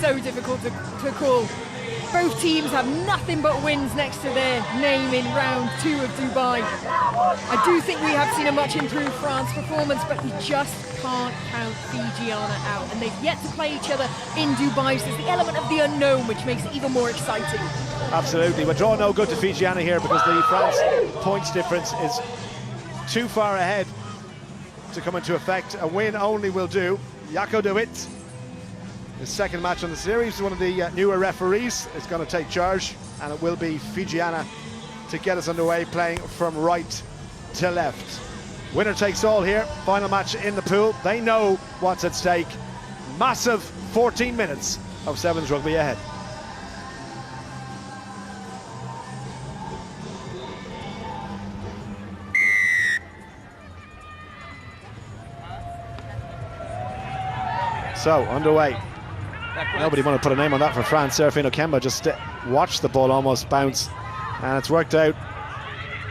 so difficult to call. Both teams have nothing but wins next to their name in round 2 of Dubai. I do think we have seen a much improved France performance, but you just can't count Fijiana out. And they've yet to play each other in Dubai, so there's the element of the unknown, which makes it even more exciting. Absolutely. We're draw no good to Fijiana here because the France points difference is too far ahead to come into effect. A win only will do. Jaco de Wit, his second match on the series, one of the newer referees, is going to take charge, and it will be Fijiana to get us underway, playing from right to left. Winner takes all here, final match in the pool. They know what's at stake. Massive 14 minutes of Sevens rugby ahead. So, underway. Nobody want to put a name on that for France. Serafino Kemba just watched the ball almost bounce, and it's worked out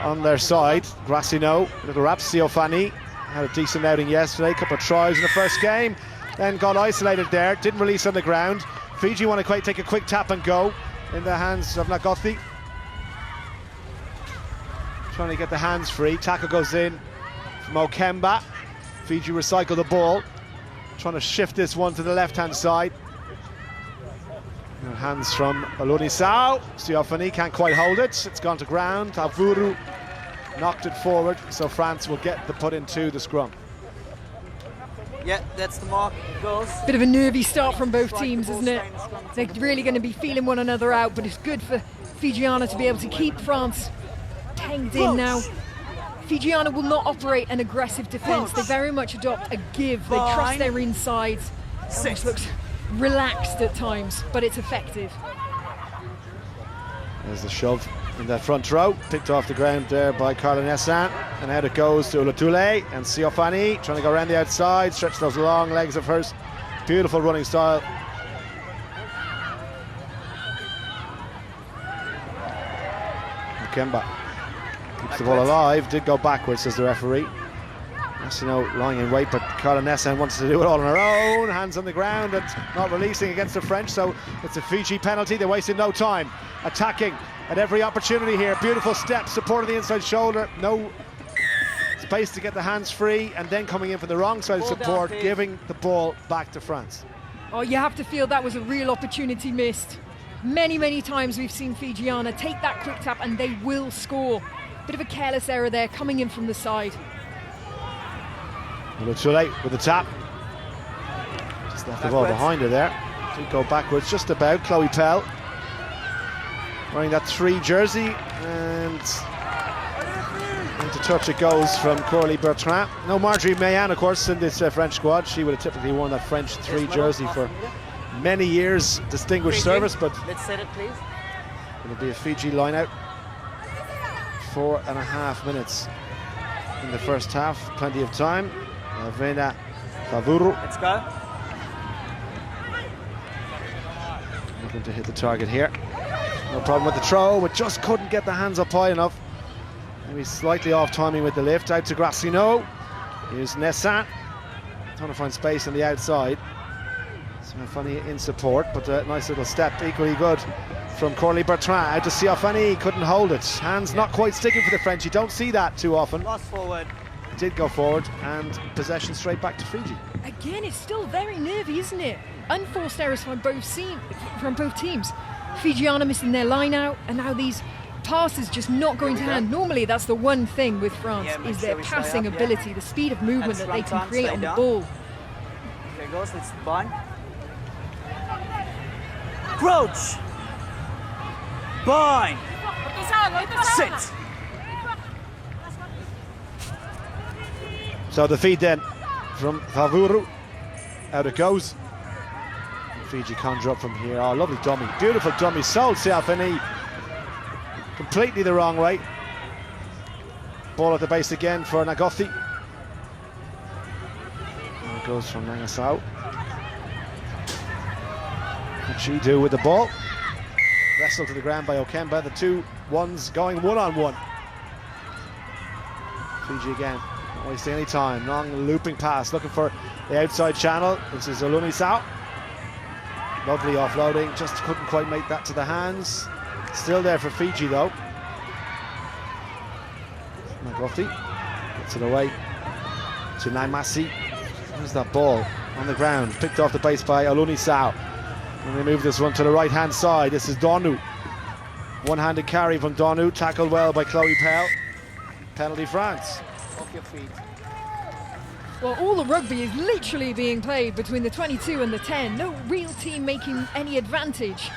on their side. Grassino, little Rapsio Fani had a decent outing yesterday, a couple of tries in the first game, then got isolated there, didn't release on the ground. Fiji want to take a quick tap and go in the hands of Nagothi. Trying to get the hands free. Tackle goes in from Okemba. Fiji recycle the ball, trying to shift this one to the left-hand side. Hands from Olunisau. Siofani can't quite hold it. It's gone to ground. Avuru knocked it forward, so France will get the put into the scrum. Yeah, that's the mark. Goes. Bit of a nervy start from both teams, isn't it? They're really going to be feeling one another out, but it's good for Fijiana to be able to keep France pegged in now. Fijiana will not operate an aggressive defence. They very much adopt a give. They trust their insides. It looks relaxed at times, but it's effective. There's the shove in that front row, picked off the ground there by Carla Nessan, and out it goes to Ulatule and Siofani, trying to go around the outside, stretch those long legs of hers. Beautiful running style. Kemba keeps the ball alive, did go backwards, says the referee. Nassino lying in wait, but Carla Nessan wants to do it all on her own. Hands on the ground and not releasing against the French, so it's a Fiji penalty. They wasted no time attacking at every opportunity here. Beautiful step, supporting the inside shoulder, no space to get the hands free, and then coming in for the wrong side of support, giving the ball back to France. Oh, you have to feel that was a real opportunity missed. Many times we've seen Fijiana take that quick tap and they will score. Bit of a careless error there, coming in from the side. Ulatule with the tap. Just left the ball behind her there. Did go backwards just about. Chloe Pell wearing that 3 jersey, and into touch it goes from Coralie Bertrand. No Marjorie Mayan, of course, in this French squad. She would have typically worn that French 3 jersey for many years. Distinguished service, but let's set it, please. It'll be a Fiji line out. 4.5 minutes in the first half. Plenty of time. Vena Favuru. Let's go. Looking to hit the target here. No problem with the throw, but just couldn't get the hands up high enough. Maybe slightly off timing with the lift. Out to Grassino. Here's Nessan. Trying to find space on the outside. Siofani in support, but a nice little step, equally good from Coralie Bertrand. Out to Siofani, couldn't hold it. Hands not quite sticking for the French. You don't see that too often. Lost forward. Did go forward, and possession straight back to Fiji. Again, it's still very nervy, isn't it? Unforced errors from both teams. Fijiana missing their line out, and now these passes just not going to hand. Normally that's the one thing with France, is their passing ability, the speed of movement that they can create on the ball. There goes, it's bind. Crouch! Bind! Sit! So the feed then from Favuru. Out it goes. Fiji conjure up from here. Oh, lovely dummy. Beautiful dummy. Sold Siofani completely the wrong way. Ball at the base again for Nagothi. And it goes from Nangasau. What'd she do with the ball? Wrestled to the ground by Okemba. The 2 ones going one-on-one. Fiji again. Not wasting any time. Long looping pass, looking for the outside channel. This is Olunisau. Lovely offloading, just couldn't quite make that to the hands. Still there for Fiji though. McGuffey gets it away to Naimasi. There's that ball on the ground, picked off the base by Oluni Sao. And they move this one to the right hand side. This is Donu. One-handed carry from Donu, tackled well by Chloe Pell. Penalty France. Off your feet. Well, all the rugby is literally being played between the 22 and the 10. No real team making any advantage.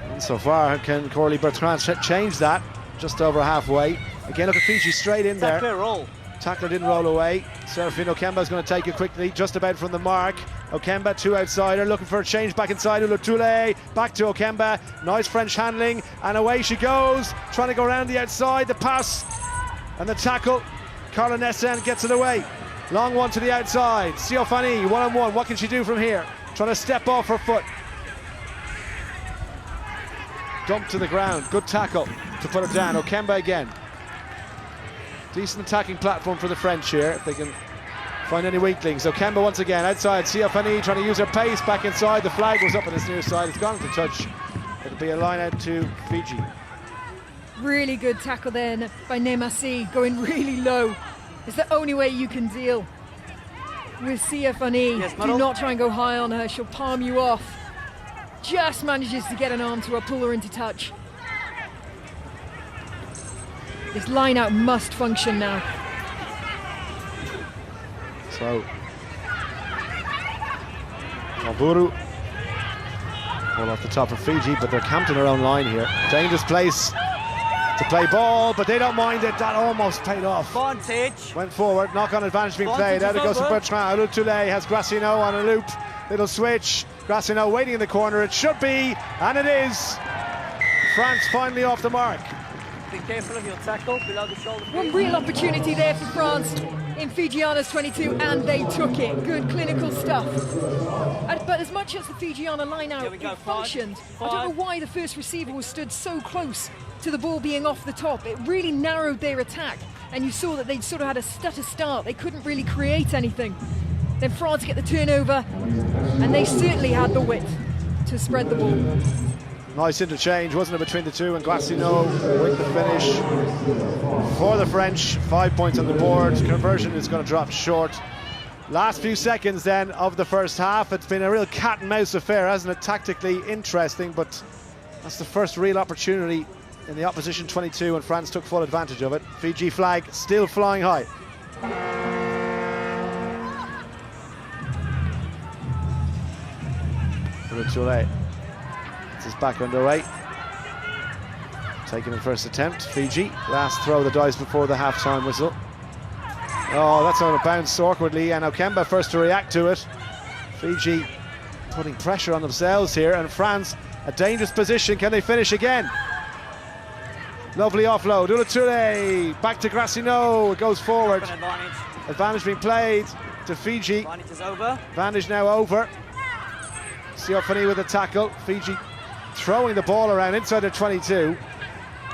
And so far, can Corley Bertrand change that? Just over halfway. Again, look at Fiji straight in there. Tackler roll. Tackler didn't roll away. Serafino Okemba is going to take it quickly, just about from the mark. Okemba, two outsider, looking for a change back inside. Ulutule, back to Okemba. Nice French handling, and away she goes. Trying to go around the outside. The pass and the tackle. Carla Nessen gets it away. Long one to the outside. Siofani, one-on-one. What can she do from here? Trying to step off her foot. Dumped to the ground. Good tackle to put it down. Okemba again. Decent attacking platform for the French here, if they can find any weaklings. So Kemba once again outside. Siofani trying to use her pace back inside. The flag was up on this near side. It's gone to touch. It'll be a line out to Fiji. Really good tackle then by Nemasi, going really low. It's the only way you can deal with Siofani. Yes, do not try and go high on her. She'll palm you off. Just manages to get an arm to her, pull her into touch. This line out must function now. So Malburu all off the top of Fiji, but they're camped in their own line here. Dangerous place to play ball, but they don't mind it. That almost paid off. Advantage. Went forward, knock-on advantage being played. Out it goes to Bertrand. Ulutule has Grassino on a loop. Little switch. Grassino waiting in the corner. It should be, and it is. France finally off the mark. Be careful of your tackle below the shoulder. One real opportunity there for France in Fijiana's 22, and they took it. Good clinical stuff. But as much as the Fijiana line out it functioned, I don't know why the first receiver was stood so close to the ball being off the top. It really narrowed their attack, and you saw that they'd sort of had a stutter start. They couldn't really create anything. Then France get the turnover, and they certainly had the width to spread the ball. Nice interchange, wasn't it, between the two, and Glassino with the finish for the French. 5 points on the board. Conversion is going to drop short. Last few seconds then of the first half. It's been a real cat and mouse affair, hasn't it? Tactically interesting, but that's the first real opportunity in the opposition 22, and France took full advantage of it. Fiji flag still flying high. Ulutule. Is back underway. Taking the first attempt. Fiji. Last throw of the dice before the half-time whistle. Oh, that's on a bounce awkwardly, and Okemba first to react to it. Fiji putting pressure on themselves here, and France a dangerous position. Can they finish again? Lovely offload. Ulutule back to Grassino. It goes forward. Advantage being played to Fiji. Advantage is over. Advantage now over. Siofani with a tackle. Fiji throwing the ball around inside the 22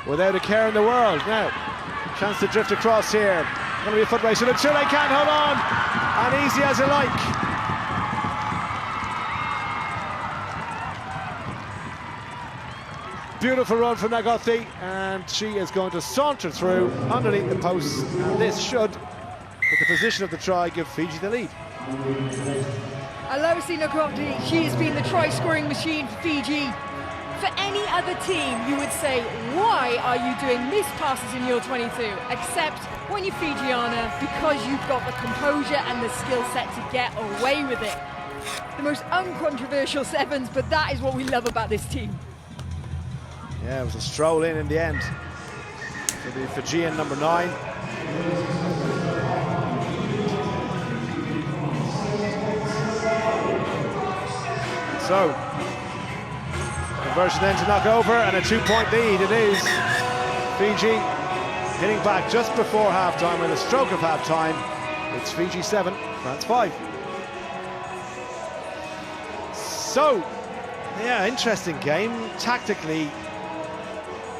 without a care in the world. Now, chance to drift across here. Going to be a foot race. So Ulutule can't hold on, and easy as you like. Beautiful run from Nagothi, and she is going to saunter through underneath the posts. And this should, with the position of the try, give Fiji the lead. Aloisi Nagothi, she has been the try-scoring machine for Fiji. For any other team, you would say, why are you doing miss passes in your 22? Except when you're Fijiana, because you've got the composure and the skill set to get away with it. The most uncontroversial sevens, but that is what we love about this team. Yeah, it was a stroll in the end for the Fijian number 9. So, conversion then to knock over, and a 2-point lead it is. Fiji hitting back just before half-time with a stroke of half-time. It's Fiji 7, France 5. So, yeah, interesting game. Tactically,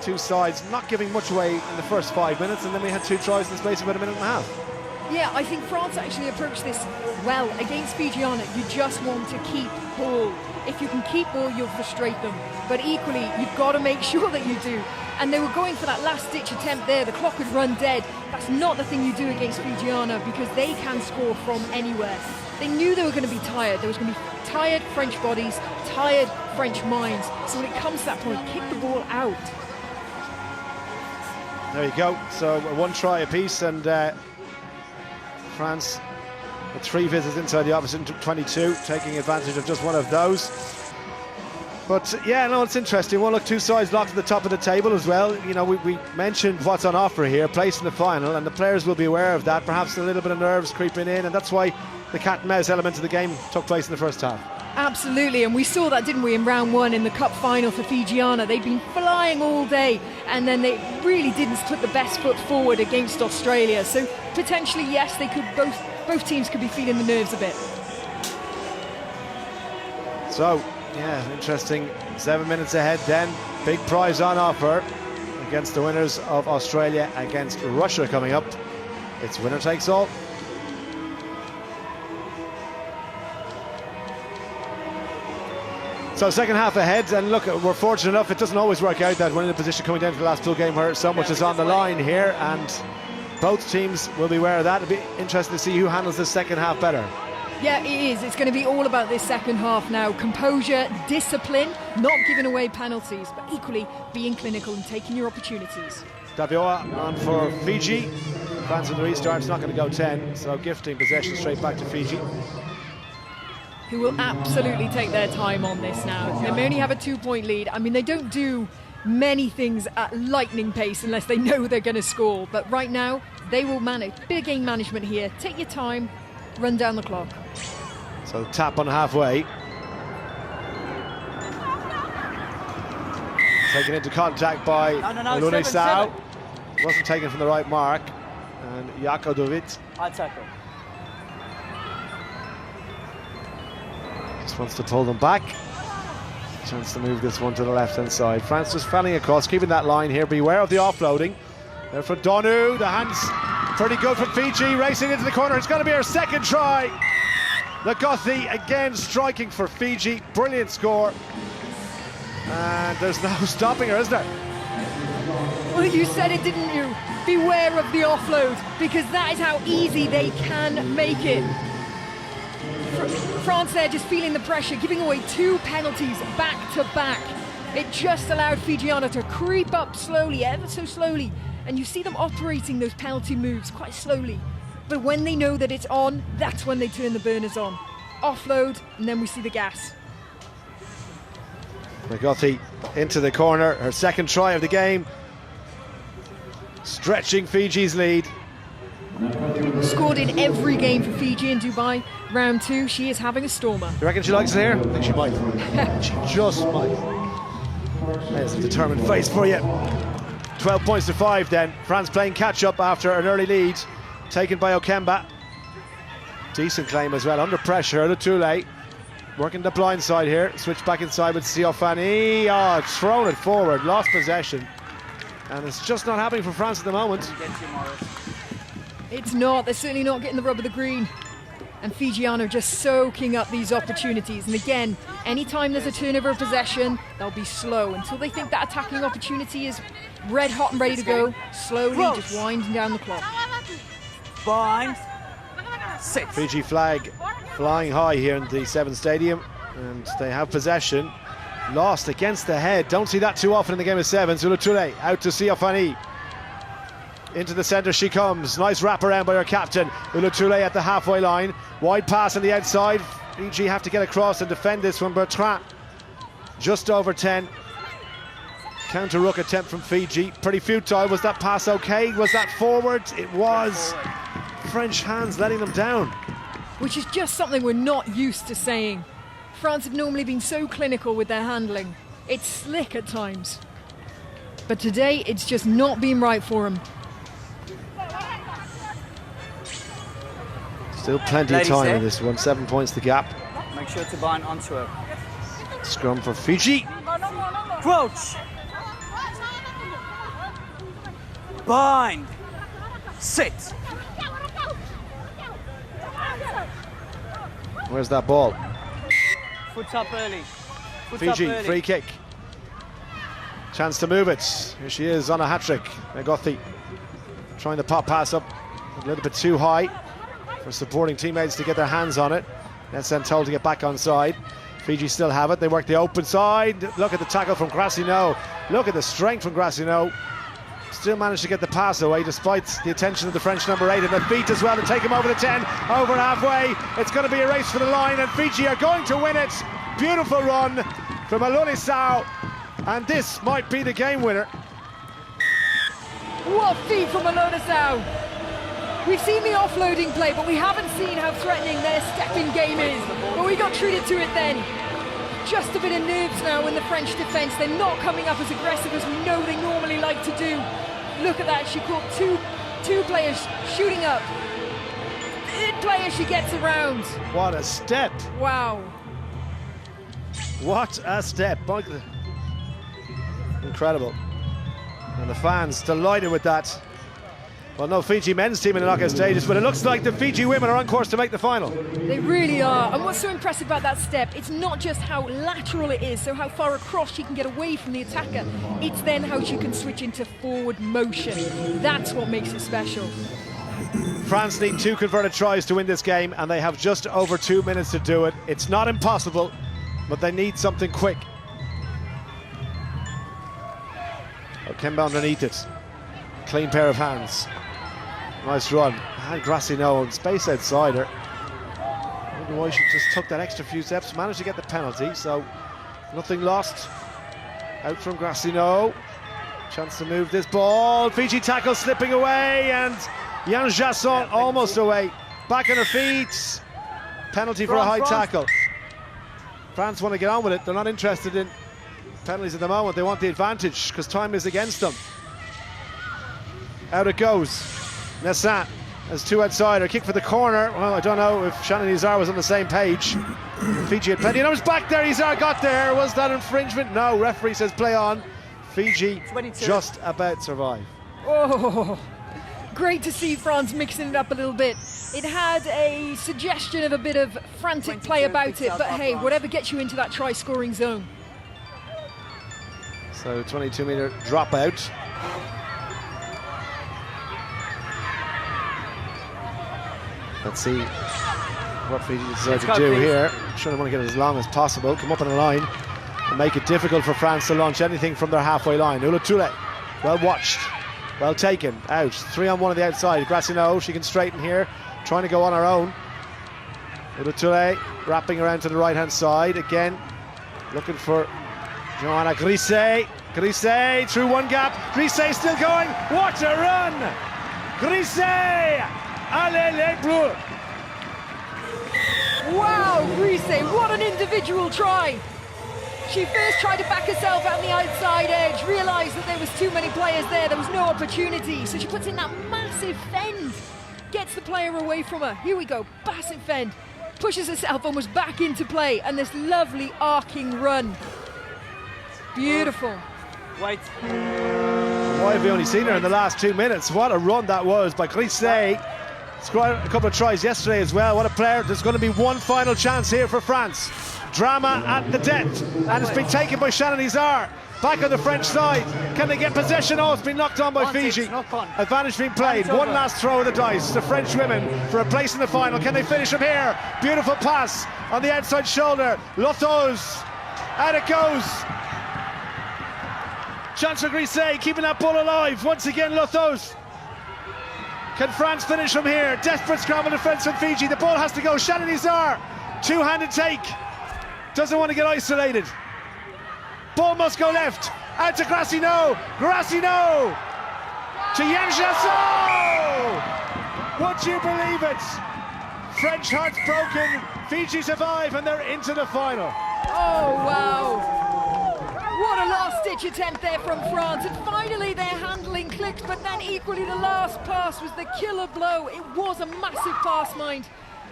two sides not giving much away in the first 5 minutes, and then we had two tries in the space of about a minute and a half. Yeah, I think France actually approached this well. Against Fijiana, you just want to keep ball. If you can keep ball, you'll frustrate them. But equally, you've got to make sure that you do. And they were going for that last-ditch attempt there. The clock had run dead. That's not the thing you do against Fijiana because they can score from anywhere. They knew they were going to be tired. There was going to be tired French bodies, tired French minds. So when it comes to that point, kick the ball out. There you go. So one try apiece, and France with 3 visits inside the opposition 22, taking advantage of just one of those. But yeah, no, it's interesting. Well, look, 2 sides locked at the top of the table as well. You know, we mentioned what's on offer here, place in the final, and the players will be aware of that. Perhaps a little bit of nerves creeping in, and that's why the cat and mouse element of the game took place in the first half. Absolutely, and we saw that, didn't we, in round 1 in the cup final for Fijiana. They'd been flying all day, and then they really didn't put the best foot forward against Australia. So potentially, yes, they could both teams could be feeling the nerves a bit. So, yeah, interesting. 7 minutes ahead then. Big prize on offer against the winners of Australia against Russia coming up. It's winner takes all. So second half ahead, and look, we're fortunate enough, it doesn't always work out that we're in a position coming down to the last full game where so much is on the line here, and both teams will be aware of that. It'll be interesting to see who handles the second half better. Yeah, it is. It's going to be all about this second half now. Composure, discipline, not giving away penalties, but equally being clinical and taking your opportunities. Davioa on for Fiji. France in the restart's not going to go 10, so gifting possession straight back to Fiji. Who will absolutely take their time on this now. They may only have a 2-point lead. I mean, they don't do many things at lightning pace unless they know they're going to score. But right now, they will manage. Bit of game management here. Take your time, run down the clock. So tap on halfway. Taken into contact by Lunisau. Wasn't taken from the right mark. And Jakodovic. I'll tackle. Just wants to pull them back. Chance to move this one to the left-hand side. France just fanning across, keeping that line here. Beware of the offloading. There for Donu. The hands pretty good from Fiji. Racing into the corner. It's going to be her second try. Lagothi again striking for Fiji. Brilliant score. And there's no stopping her, is there? Well, you said it, didn't you? Beware of the offload, because that is how easy they can make it. France there just feeling the pressure, giving away 2 penalties back to back. It just allowed Fijiana to creep up slowly, ever so slowly. And you see them operating those penalty moves quite slowly. But when they know that it's on, that's when they turn the burners on. Offload, and then we see the gas. Lagothi into the corner, her second try of the game. Stretching Fiji's lead. Scored in every game for Fiji in Dubai. Round 2, she is having a stormer. You reckon she likes it here? I think she might. She just might. There's a determined face for you. 12 points to 5 then. France playing catch up after an early lead taken by Okemba. Decent claim as well, under pressure. Lutule working the blind side here. Switch back inside with Siofani. Oh, thrown it forward, lost possession. And it's just not happening for France at the moment. It's not, they're certainly not getting the rub of the green. And Fijiana just soaking up these opportunities. And again, anytime there's a turnover of possession, they'll be slow until they think that attacking opportunity is red hot and ready to go. Slowly just winding down the clock. Bind. 6. Fiji flag flying high here in the 7 stadium, and they have possession. Lost against the head. Don't see that too often in the game of 7. Zulutule out to Siofani. Into the centre she comes. Nice wraparound by her captain. Ulutule at the halfway line. Wide pass on the outside. Fiji have to get across and defend this one. Bertrand just over 10. Counter ruck attempt from Fiji. Pretty futile. Was that pass okay? Was that forward? It was. French hands letting them down. Which is just something we're not used to saying. France have normally been so clinical with their handling. It's slick at times. But today it's just not been right for them. Still plenty of time in this one. 7 points the gap. Make sure to bind onto her. Scrum for Fiji. Crouch. Bind. Sit. Where's that ball? Foot up early. Fiji, free kick. Chance to move it. Here she is on a hat-trick. Negothi trying to pop pass up a little bit too high for supporting teammates to get their hands on it. That's then told to get back on side. Fiji still have it. They work the open side. Look at the tackle from Grassino. Look at the strength from Grassino. Still managed to get the pass away despite the attention of the French number 8 and the feet as well to take him over the 10, over halfway. It's going to be a race for the line and Fiji are going to win it. Beautiful run from Alonisau, and this might be the game winner. What feat from Alonisau! We've seen the offloading play, but we haven't seen how threatening their step-in game is. But we got treated to it then. Just a bit of nerves now in the French defence. They're not coming up as aggressive as we know they normally like to do. Look at that, she caught two players shooting up. Third player she gets around. What a step. Wow. What a step. Incredible. And the fans delighted with that. Well, no Fiji men's team in the knockout stages, but it looks like the Fiji women are on course to make the final. They really are. And what's so impressive about that step, it's not just how lateral it is, so how far across she can get away from the attacker. It's then how she can switch into forward motion. That's what makes it special. France need 2 converted tries to win this game, and they have just over 2 minutes to do it. It's not impossible, but they need something quick. Kemba underneath it. Clean pair of hands. Nice run. And Grassino on space outside her. I wonder why she just took that extra few steps. Managed to get the penalty, so nothing lost. Out from Grassino. Chance to move this ball. Fiji tackle slipping away, and Jan Jasson almost away. Back on her feet. Penalty for a high tackle. France want to get on with it. They're not interested in penalties at the moment. They want the advantage because time is against them. Out it goes. Nessan has 2 outside. Her kick for the corner. Well, I don't know if Shannon Izar was on the same page. Fiji had plenty. And it was back there. Izar got there. Was that infringement? No. Referee says play on. Fiji 22. Just about survive. Oh, great to see France mixing it up a little bit. It had a suggestion of a bit of frantic play about it, but hey, whatever gets you into that try-scoring zone. So 22-metre dropout. Let's see what Fiji decide to do here. I'm sure they want to get it as long as possible. Come up in a line and make it difficult for France to launch anything from their halfway line. Ula Toure, well watched, well taken, out. 3-on-1 on the outside. Grassino, she can straighten here, trying to go on her own. Ula Toure wrapping around to the right-hand side again, looking for Joanna Grisey. Grisey through one gap. Grisey still going. What a run! Grisey! Allez les Bleus! Wow, Grisey, what an individual try! She first tried to back herself out on the outside edge, realised that there was too many players there was no opportunity, so she puts in that massive fend, gets the player away from her. Here we go, massive fend, pushes herself almost back into play, and this lovely arcing run. Beautiful. Wait. Why have we only seen her in the last 2 minutes? What a run that was by Grisey. Scored a couple of tries yesterday as well. What a player. There's going to be one final chance here for France. Drama at the death, and it's been taken by Shannon Izar. Back on the French side. Can they get possession? Oh, it's been knocked on by Fiji. Advantage being played. One last throw of the dice. The French women for a place in the final. Can they finish them here? Beautiful pass on the outside shoulder. Lothos. Out it goes. Chance for Grisey, keeping that ball alive. Once again, Lothos. Can France finish from here? Desperate scramble defence from Fiji. The ball has to go. Shannon Izar. Two-handed take. Doesn't want to get isolated. Ball must go left. Out to Grassino. Grassino. To Jan Jasson. Would you believe it? French hearts broken. Fiji survive and they're into the final. Oh, wow. What a last-ditch attempt there from France, and finally their handling clicked, but then equally the last pass was the killer blow. It was a massive pass, mind.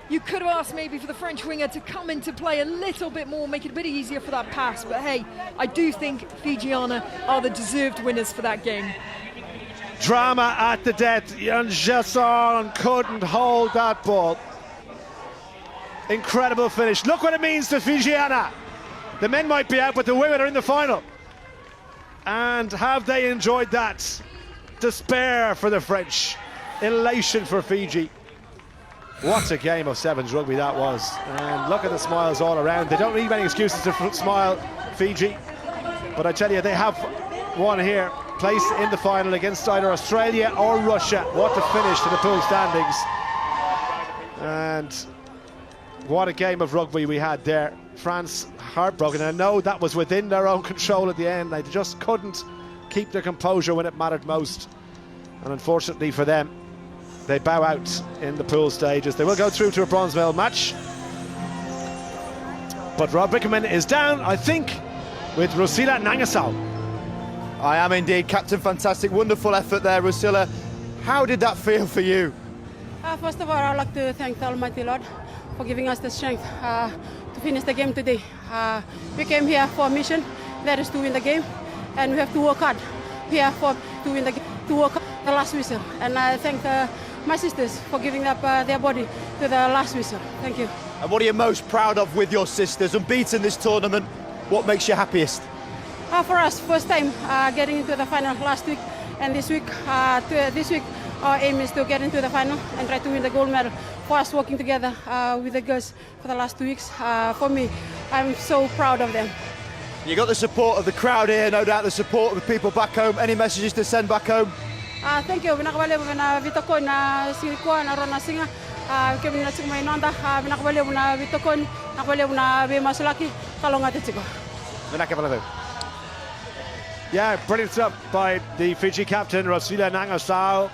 You could have asked maybe for the French winger to come into play a little bit more, make it a bit easier for that pass, but hey, I do think Fijiana are the deserved winners for that game. Drama at the death. Jan Jasson couldn't hold that ball. Incredible finish. Look what it means to Fijiana. The men might be out, but the women are in the final. And have they enjoyed that? Despair for the French. Elation for Fiji. What a game of sevens rugby that was. And look at the smiles all around. They don't need many excuses to smile, Fiji. But I tell you, they have one here. Place in the final against either Australia or Russia. What a finish to the pool standings. And what a game of rugby we had there. France heartbroken. I know that was within their own control at the end. They just couldn't keep their composure when it mattered most. And unfortunately for them, they bow out in the pool stages. They will go through to a bronze medal match. But Rob Rickerman is down, I think, with Rusila Nangasau. I am indeed, Captain. Fantastic, wonderful effort there, Rusila. How did that feel for you? First of all, I'd like to thank the Almighty Lord for giving us the strength to finish the game today. We came here for a mission, that is to win the game, and we have to work hard here to win the game, to work the last whistle. And I thank my sisters for giving up their body to the last whistle. Thank you. And what are you most proud of with your sisters? Unbeaten this tournament, what makes you happiest? For us, first time getting into the final last week, and this week our aim is to get into the final and try to win the gold medal. For us, working together with the girls for the last 2 weeks, for me, I'm so proud of them. You got the support of the crowd here, no doubt the support of the people back home. Any messages to send back home? Thank you. Binakabali na vitokon na singkwa na rona singa. Kami na tsumay nonda. Binakabali na vitokon. Nakabali na be masulaki. Kalonga tetsiko. Binakabali. Yeah, brilliant stuff by the Fiji captain, Rusila Nangasau.